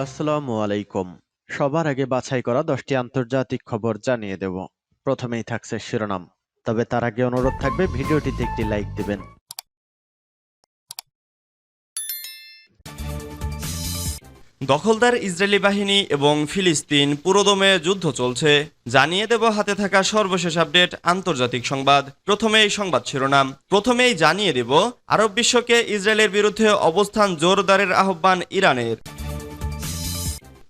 আসসালামু আলাইকুম। সবার আগে বাছাই করা 10টি আন্তর্জাতিক খবর জানিয়ে দেব। প্রথমেই থাকছে শিরোনাম। তবে তার আগে অনুরোধ থাকবে ভিডিওটিতে একটি লাইক দিবেন। দখলদার ইসরায়েলি বাহিনী এবং ফিলিস্তিন পুরোদমে যুদ্ধ চলছে, জানিয়ে দেব হাতে থাকা সর্বশেষ আপডেট আন্তর্জাতিক সংবাদ। প্রথমেই সংবাদ শিরোনাম। প্রথমেই জানিয়ে দেব আরব বিশ্বকে ইসরায়েলের বিরুদ্ধে অবস্থান জোরদারের আহ্বান ইরানের।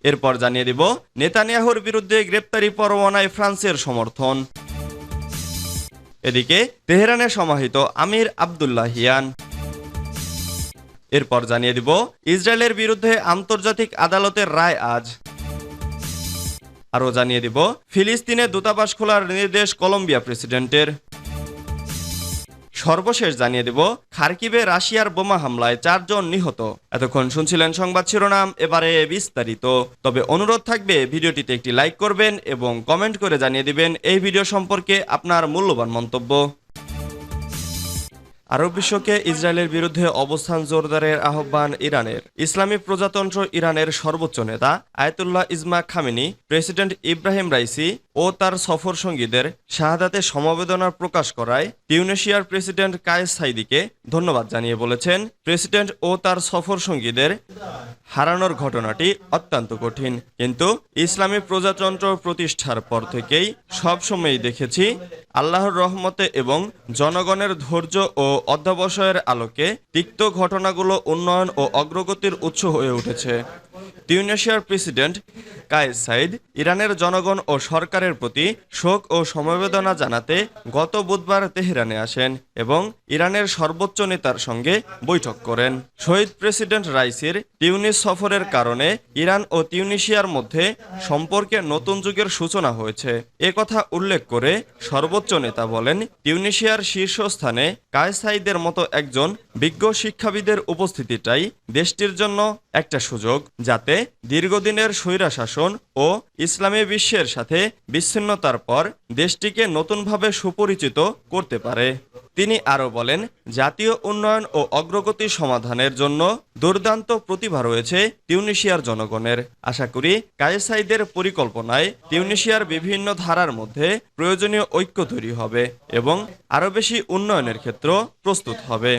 এরপর জানিয়ে দেব নেতানিয়াহুর বিরুদ্ধে গ্রেপ্তারি পরোয়ানায় ফ্রান্সের সমর্থন। এদিকে তেহরানে সমাহিত আমির আব্দুল্লাহিয়ান। এরপর জানিয়ে দিব ইসরায়েলের বিরুদ্ধে আন্তর্জাতিক আদালতের রায় আজ। আরও জানিয়ে দিব ফিলিস্তিনে দূতাবাস খোলার নির্দেশ কলম্বিয়া প্রেসিডেন্টের। সর্বশেষ জানিয়ে দেব খার্কিভে রাশিয়ার বোমা হামলায় 4 জন নিহত। এতক্ষণ শুনছিলেন সংবাদ শিরোনাম, এবারে বিস্তারিত। তবে অনুরোধ থাকবে ভিডিওটিতে একটি লাইক করবেন এবং কমেন্ট করে জানিয়ে দিবেন এই ভিডিও সম্পর্কে আপনার মূল্যবান মন্তব্য। আরব বিশ্বকে ইসরায়েলের বিরুদ্ধে অবস্থান জোরদারের আহ্বান ইরানের। ইসলামী প্রজাতন্ত্র ইরানের সর্বোচ্চ নেতা আয়াতুল্লাহ ইজমা খামেনি প্রেসিডেন্ট ইব্রাহিম রাইসি ও তার সফর সঙ্গীদের শাহাদাতে সমবেদনা প্রকাশ করায় তিউনিসিয়ার প্রেসিডেন্ট কায়েস সাইদিকে ধন্যবাদ জানিয়ে বলেছেন, প্রেসিডেন্ট ও তার সফর সঙ্গীদের হারানোর ঘটনাটি অত্যন্ত কঠিন, কিন্তু ইসলামী প্রজাতন্ত্র প্রতিষ্ঠার পর থেকেই সবসময়ই দেখেছি আল্লাহর রহমতে এবং জনগণের ধৈর্য ও অধ্যবসায়ের আলোকে তিক্ত ঘটনাগুলো উন্নয়ন ও অগ্রগতির উৎস হয়ে উঠেছে। তিউনিসিয়ার প্রেসিডেন্ট কায়েস সাইদ ইরানের জনগণ ও সরকারের প্রতি শোক ও সমবেদনা জানাতে গত বুধবার তেহরানে আসেন এবং ইরানের সর্বোচ্চ নেতার সঙ্গে বৈঠক করেন। শহীদ প্রেসিডেন্ট রাইসির তিউনিস সফরের কারণে ইরান ও তিউনিসিয়ার মধ্যে সম্পর্কে নতুন যুগের সূচনা হয়েছে এ কথা উল্লেখ করে সর্বোচ্চ নেতা বলেন, তিউনিসিয়ার শীর্ষস্থানে কায়েস সাইদের মতো একজন বিজ্ঞ শিক্ষাবিদের উপস্থিতিটাই দেশটির জন্য একটা সুযোগ, যাতে দীর্ঘদিনের স্বৈরশাসন ও ইসলামী বিশ্বের সাথে বিচ্ছিন্নতার পর দেশটিকে নতুনভাবে সুপরিচিত করতে পারে। তিনি আরও বলেন, জাতীয় উন্নয়ন ও অগ্রগতি সমাধানের জন্য দুর্দান্ত প্রতিভা রয়েছে তিউনিসিয়ার জনগণের। আশা করি কায়েস সাইদের পরিকল্পনায় তিউনিসিয়ার বিভিন্ন ধারার মধ্যে প্রয়োজনীয় ঐক্য তৈরি হবে এবং আরও বেশি উন্নয়নের ক্ষেত্র প্রস্তুত হবে।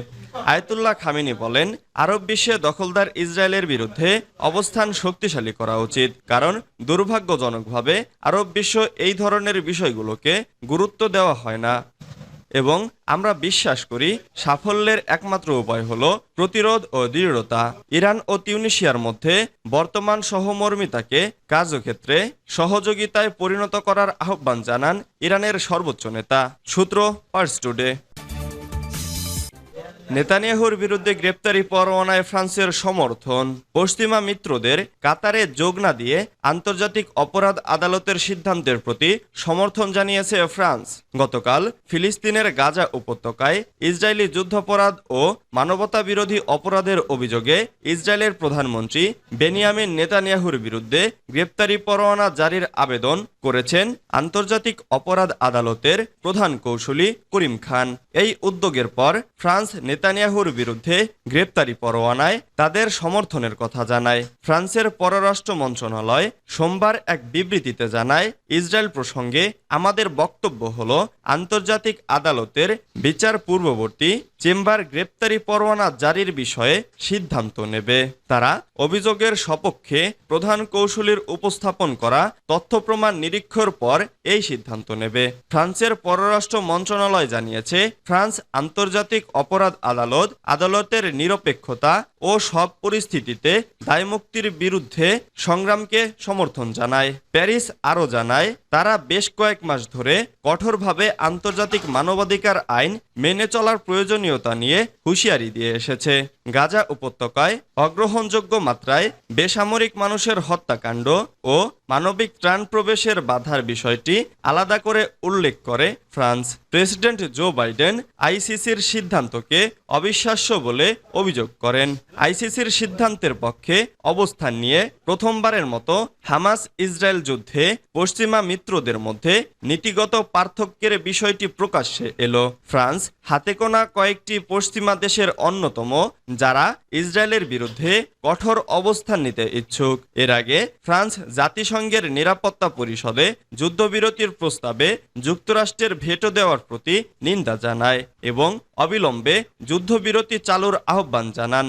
আয়াতুল্লাহ খামেনি বলেন, আরব বিশ্বে দখলদার ইসরায়েলের বিরুদ্ধে অবস্থান শক্তিশালী করা উচিত, কারণ দুর্ভাগ্যজনকভাবে আরব বিশ্ব এই ধরনের বিষয়গুলোকে গুরুত্ব দেওয়া হয় না এবং আমরা বিশ্বাস করি সাফল্যের একমাত্র উপায় হলো প্রতিরোধ ও দৃঢ়তা। ইরান ও তিউনিসিয়ার মধ্যে বর্তমান সহমর্মিতাকে কার্যক্ষেত্রে সহযোগিতায় পরিণত করার আহ্বান জানান ইরানের সর্বোচ্চ নেতা। সূত্র পার্স টুডে। নেতানিয়াহুর বিরুদ্ধে গ্রেপ্তারি পরোয়ানায় ফ্রান্সের সমর্থন। পশ্চিমা মিত্রদের কাতারে যোগ না দিয়ে আন্তর্জাতিক অপরাধ আদালতের সিদ্ধান্তের প্রতি সমর্থন জানিয়েছে ফ্রান্স। গতকাল ফিলিস্তিনের গাজা উপত্যকায় ইসরায়েলি যুদ্ধাপরাধ ও মানবতা বিরোধী অপরাধের অভিযোগে ইসরায়েলের প্রধানমন্ত্রী বেনিয়ামিন নেতানিয়াহুর বিরুদ্ধে গ্রেপ্তারি পরোয়ানা জারির আবেদন করেছেন আন্তর্জাতিক অপরাধ আদালতের প্রধান কৌঁসুলি করিম খান। এই উদ্যোগের পর ফ্রান্স নেতানিয়াহুর বিরুদ্ধে গ্রেপ্তারি পরোয়ানায় তাদের সমর্থনের কথা জানায়। ফ্রান্সের পররাষ্ট্র মন্ত্রণালয় সোমবার এক বিবৃতিতে জানায়, ইসরায়েল প্রসঙ্গে আমাদের বক্তব্য হলো আন্তর্জাতিক আদালতের বিচার পূর্ববর্তী চেম্বার গ্রেপ্তারি পরোয়ানা জারির বিষয়ে সিদ্ধান্ত নেবে। তারা অভিযোগের সপক্ষে প্রধান কৌঁসুলির উপস্থাপন করা তথ্য প্রমাণ নিরীক্ষার পর এই সিদ্ধান্ত নেবে। ফ্রান্সের পররাষ্ট্র মন্ত্রণালয় জানিয়েছে, ফ্রান্স আন্তর্জাতিক অপরাধ আদালতের নিরপেক্ষতা ও সব পরিস্থিতিতে দায়মুক্তির বিরুদ্ধে সংগ্রামকে সমর্থন জানায়। প্যারিস আরও জানায়, তারা বেশ কয়েক মাস ধরে কঠোরভাবে আন্তর্জাতিক মানবাধিকার আইন মেনে চলার প্রয়োজনীয়তা নিয়ে হুঁশিয়ারি দিয়ে এসেছে। গাজা উপত্যকায় অগ্রহণযোগ্য মাত্রায় বেসামরিক মানুষের হত্যাকাণ্ড ও মানবিক ত্রাণ প্রবেশের বাধার বিষয়টি আলাদা করে উল্লেখ করে ফ্রান্স। প্রেসিডেন্ট জো বাইডেন আইসিসির সিদ্ধান্তকে অবিশ্বাস্য বলে অভিযোগ করেন। আইসিসির সিদ্ধান্তের পক্ষে অবস্থান নিয়ে প্রথমবারের মতো হামাস ইসরায়েল যুদ্ধে পশ্চিমা মিত্রদের মধ্যে নীতিগত পার্থক্যের বিষয়টি প্রকাশ্যে এলো। ফ্রান্স হাতে গোনা কয়েকটি পশ্চিমা দেশের অন্যতম যারা ইসরায়েলের বিরুদ্ধে কঠোর অবস্থান নিতে ইচ্ছুক। এর আগে ফ্রান্স জাতিসংঘের নিরাপত্তা পরিষদে যুদ্ধবিরতির প্রস্তাবে যুক্তরাষ্ট্রের ভেটো দেওয়ার প্রতি নিন্দা জানায় এবং অবিলম্বে যুদ্ধবিরতি চালুর আহ্বান জানান।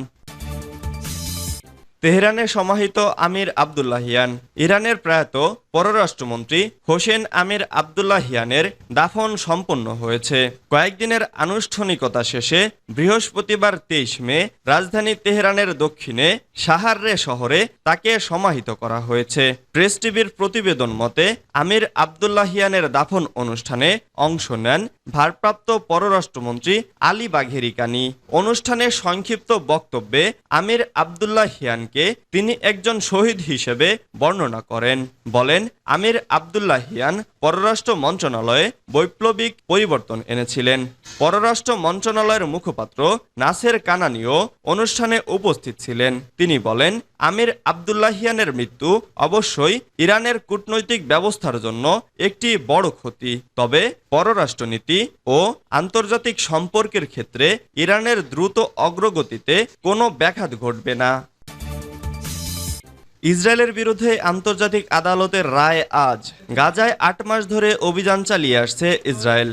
তেহরানে সমাহিত আমির আবদুল্লাহিয়ান। ইরানের প্রয়াত পররাষ্ট্রমন্ত্রী হোসেন আমির আবদুল্লাহিয়ানের দাফন সম্পন্ন হয়েছে। কয়েকদিনের আনুষ্ঠানিকতা শেষে বৃহস্পতিবার 23 মে রাজধানী তেহরানের দক্ষিণে শাহাররে শহরে তাকে সমাহিত করা হয়েছে। প্রেস টিভির প্রতিবেদন মতে আমির আবদুল্লাহিয়ানের দাফন অনুষ্ঠানে অংশ নেন ভারপ্রাপ্ত পররাষ্ট্রমন্ত্রী আলী বাঘেরি কানি। অনুষ্ঠানে সংক্ষিপ্ত বক্তব্যে আমির আবদুল্লাহিয়ানকে তিনি একজন শহীদ হিসেবে বর্ণনা করেন। বলেন, আমির আবদুল্লাহিয়ান পররাষ্ট্র মন্ত্রণালয়ে বৈপ্লবিক পরিবর্তন এনেছিলেন। পররাষ্ট্র মন্ত্রণালয়ের মুখপাত্র নাসের কানানিও অনুষ্ঠানে উপস্থিত ছিলেন। তিনি বলেন, আমির আবদুল্লাহিয়ানের মৃত্যু অবশ্যই ইরানের কূটনৈতিক ব্যবস্থার জন্য একটি বড় ক্ষতি, তবে পররাষ্ট্রনীতি ও আন্তর্জাতিক সম্পর্কের ক্ষেত্রে ইরানের দ্রুত অগ্রগতিতে কোনো ব্যাঘাত ঘটবে না। ইসরায়েলের বিরুদ্ধে আন্তর্জাতিক আদালতের রায় আজ। গাজায় ৮ মাস ধরে অভিযান চালিয়ে আসছে ইসরায়েল।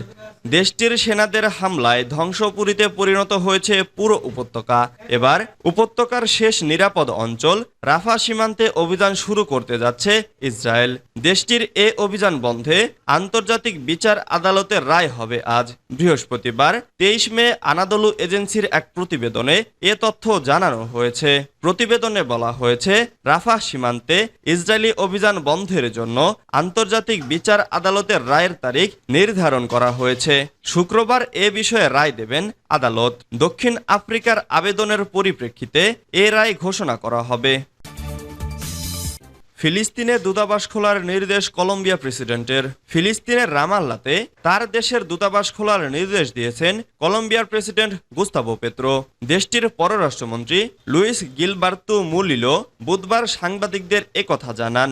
দেশটির সেনাদের হামলায় ধ্বংসপুরীতে পরিণত হয়েছে পুরো উপত্যকা। এবার উপত্যকার শেষ নিরাপদ অঞ্চল রাফা সীমান্তে অভিযান শুরু করতে যাচ্ছে ইসরায়েল। দেশটির এ অভিযান বন্ধে আন্তর্জাতিক বিচার আদালতের রায় হবে আজ বৃহস্পতিবার 23 মে আনাদলু এজেন্সির এক প্রতিবেদনে এ তথ্য জানানো হয়েছে। প্রতিবেদনে বলা হয়েছে, রাফা সীমান্তে ইসরায়েলি অভিযান বন্ধের জন্য আন্তর্জাতিক বিচার আদালতের রায়ের তারিখ নির্ধারণ করা হয়েছে। শুক্রবার এ বিষয়ে রায় দেবেন আদালত। দক্ষিণ আফ্রিকার আবেদনের পরিপ্রেক্ষিতে এ রায় ঘোষণা করা হবে। ফিলিস্তিনে দূতাবাস খোলার নির্দেশ কলম্বিয়া প্রেসিডেন্টের। ফিলিস্তিনের রামাল্লাতে তার দেশের দূতাবাস খোলার নির্দেশ দিয়েছেন কলম্বিয়ার প্রেসিডেন্ট গুস্তাভো পেত্রো। দেশটির পররাষ্ট্রমন্ত্রী লুইস গিলবার্তো মুরিলো বুধবার সাংবাদিকদের একথা জানান।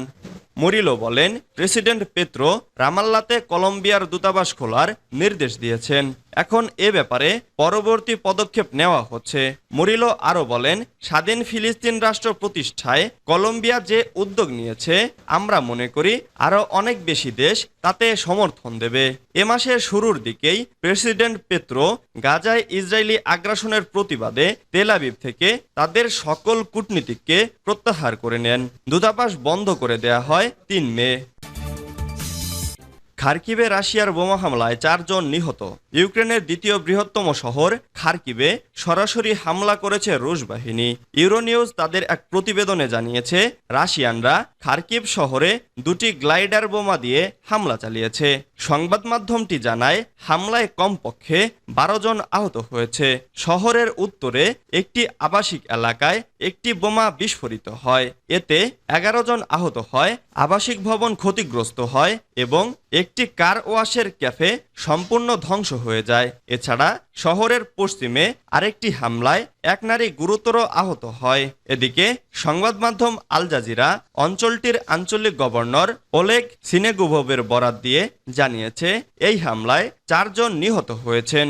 মুরিলো বলেন, প্রেসিডেন্ট পেত্রো রামাল্লাতে কলম্বিয়ার দূতাবাস খোলার নির্দেশ দিয়েছেন। এখন এ ব্যাপারে পরবর্তী পদক্ষেপ নেওয়া হচ্ছে। মুরিলো আরও বলেন, স্বাধীন ফিলিস্তিন রাষ্ট্র প্রতিষ্ঠায় কলম্বিয়া যে উদ্যোগ নিয়েছে, আমরা মনে করি আরও অনেক বেশি দেশ তাতে সমর্থন দেবে। এ মাসের শুরুর দিকেই প্রেসিডেন্ট পেত্রো গাজায় ইসরায়েলি আগ্রাসনের প্রতিবাদে তেল আবিব থেকে তাদের সকল কূটনীতিককে প্রত্যাহার করে নেন। দূতাবাস বন্ধ করে দেয়া হয় 3 মে। খার্কিভে রাশিয়ার বোমা হামলায় 4 জন নিহত। ইউক্রেনের দ্বিতীয় বৃহত্তম শহর খার্কিভে সরাসরি হামলা করেছে রুশ বাহিনী। ইউরোনিউজ তাদের এক প্রতিবেদনে জানিয়েছে, রাশিয়ানরা খার্কিভ শহরে 2টি গ্লাইডার বোমা দিয়ে হামলা চালিয়েছে। সংবাদ মাধ্যমটি জানায়, হামলায় কমপক্ষে 12 জন আহত হয়েছে। শহরের উত্তরে একটি আবাসিক এলাকায় একটি বোমা বিস্ফোরিত হয়। এতে 11 জন আহত হয়, আবাসিক ভবন ক্ষতিগ্রস্ত হয় এবং একটি কার ওয়াশের ক্যাফে সম্পূর্ণ ধ্বংস হয়ে যায়। এছাড়া শহরের পশ্চিমে আরেকটি হামলায় এক নারী গুরুতর আহত হয়। এদিকে সংবাদ মাধ্যম আল জাজিরা অঞ্চলটির আঞ্চলিক গভর্নর ওলেগ সিনেগুভোভের বরাত দিয়ে জানিয়েছে, এই হামলায় 4 জন নিহত হয়েছেন।